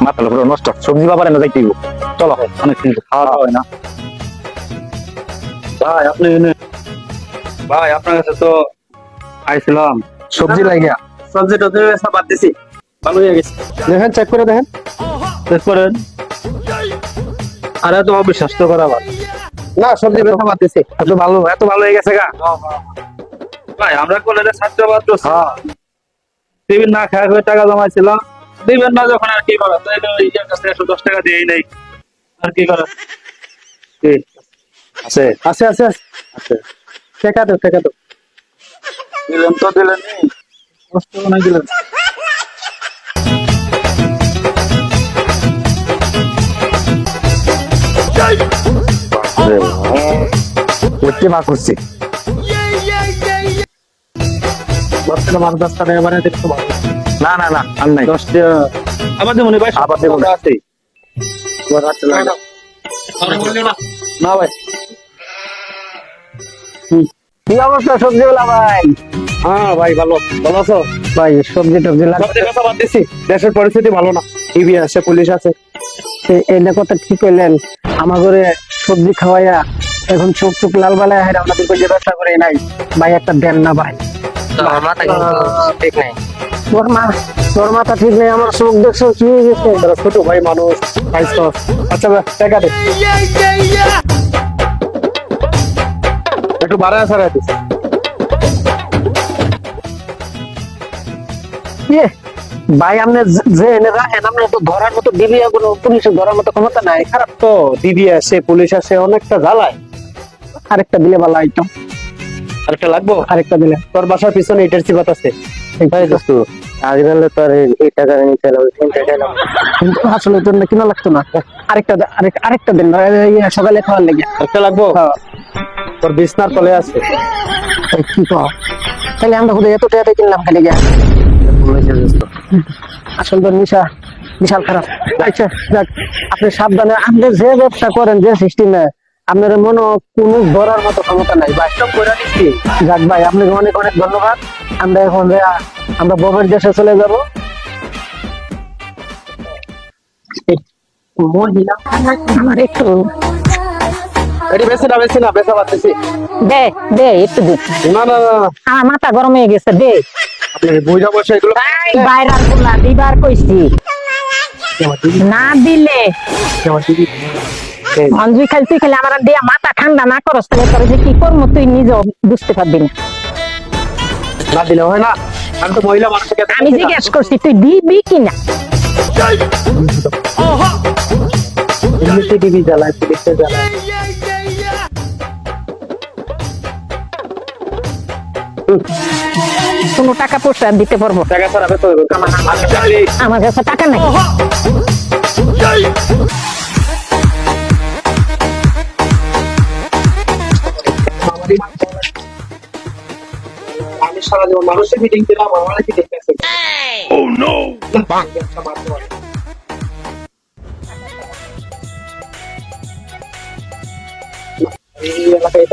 মাথা পুরো নষ্ট, সবজি বাবার এনে যাইতে চলো, অনেক কিছু খাওয়া দাওয়া হয় না। ভাই আপনি ভাই আপনার কাছে তো আইছিলাম সবজি লাগিয়া সবজি টবজি সব বাদ দিছি, ভালো হয়ে গেছে। দেখেন, চেক করে দেখেন। চেক করেন। আরে তো অবিশ্বাস তো করা ভাই। না, সবজি বেচা বাদ দিছি। এত ভালো হয়ে গেছে গা। ভাই আমরা কলেজের ছাত্র মাত্র হ্যাঁ, টিফিন না খাওয়া হয়ে টাকা জমাইছিলাম, দিবেন না যখন আর কি করা, তাইলে ওই ইয়ের কাছে 110 টাকা দিয়েই নেই, আর কি করা। আছে আছে আছে আছে। টাকা দাও, টাকা দাও। দিলেন তো দিলেন, কষ্ট করে দিলেন। করতে মা করছি। বাচ্চারা আমার 10 টাকা বানিয়ে দেখতে পারো। না না না, আর নাই। 10 টাকা আবার দেবো ভাই, আবার দেবো না। আছে না ভাই। কি অবস্থা সবজিওয়ালা ভাই? হ্যাঁ ভাই, ভালো ভালো আছো ভাই সবজি টবজি সবজি কথা বাদ দিছি, দেশের পরিস্থিতি ভালো না, টিভি আছে, পুলিশ আছে। এই কথা ঠিক করলেন। আমার ঘরে সবজি খাওয়াইয়া এখন চোখ চোখ লাল বালায় হয়, আমাদের যে ব্যবসা করে নাই ভাই, একটা দেন না ভাই। ঠিক নেই, তোর মাথা ঠিক নেই, আমার চোখ দেখছো কি হয়ে গেছে। ছোট ভাই মানুষ, আচ্ছা ভাই, টাকা দে একটু বাড়ায় ছাড়াই দিস। ইয়ে, ভাই আপনি যে এনে রাখেন, আপনার তো ধরার মতো দিবি, কোনো পুলিশের ধরার মতো ক্ষমতা নাই। খারাপ তো, দিদি আসে, পুলিশ আসে, অনেকটা জ্বালায়। আরেকটা দিলে ভালো হইতো। আরেকটা লাগবো? আরেকটা দিলে। তোর বাসার পিছনে ইটের চিপাত আছে। আসলে তোর না কিনা লাগতো না। আরেকটা দিন সকালে খাওয়ার লেগে। একটা লাগবো? তোর বিছনার তলে আছে। কি কর, তাহলে আমরা খুদে এত টাকা কিনলাম খালি গিয়া। আসলে তোর নিশা বিশাল খারাপ। আচ্ছা যাক, আপনি সাবধানে, আপনি যে ব্যবসা করেন, যে সিস্টেমে, আপনার মনে কোনো ধরার মতো ক্ষমতা নাই ভাই। সব করে দিচ্ছি। যাক ভাই, আপনাকে অনেক অনেক ধন্যবাদ। আমরা এখন আমরা ববের দেশে চলে যাব। মহিলা আমার একটু এটি বেশি না, বেচা পাচ্ছি। দে দে একটু দে, না না না, আমার মাথা গরম হয়ে গেছে, দে। আপনি বুঝা বসে এগুলো বাইরার গুলা দিবার কইছি, না দিলে মঞ্জুই খালি তুই খালি আমার দিয়া মাথা ঠান্ডা না করস, তাহলে তোর যে কি করবো তুই নিজেও বুঝতে পারবি না। না দিলে হয় না, আমি তো মহিলা মানুষকে আমি জিজ্ঞেস করছি তুই দিবি কিনা। এমনিতে টিভি জ্বালায়, পুলিশে জ্বালায়। কোনো টাকা পয়সা দিতে পারবো? টাকা ছাড়াবে তো আমার কাছে টাকা নাই। আমি সারা জীবন মানুষের মিটিং দিলাম, আমার কি দেখতেছে। Oh no! এই এলাকায়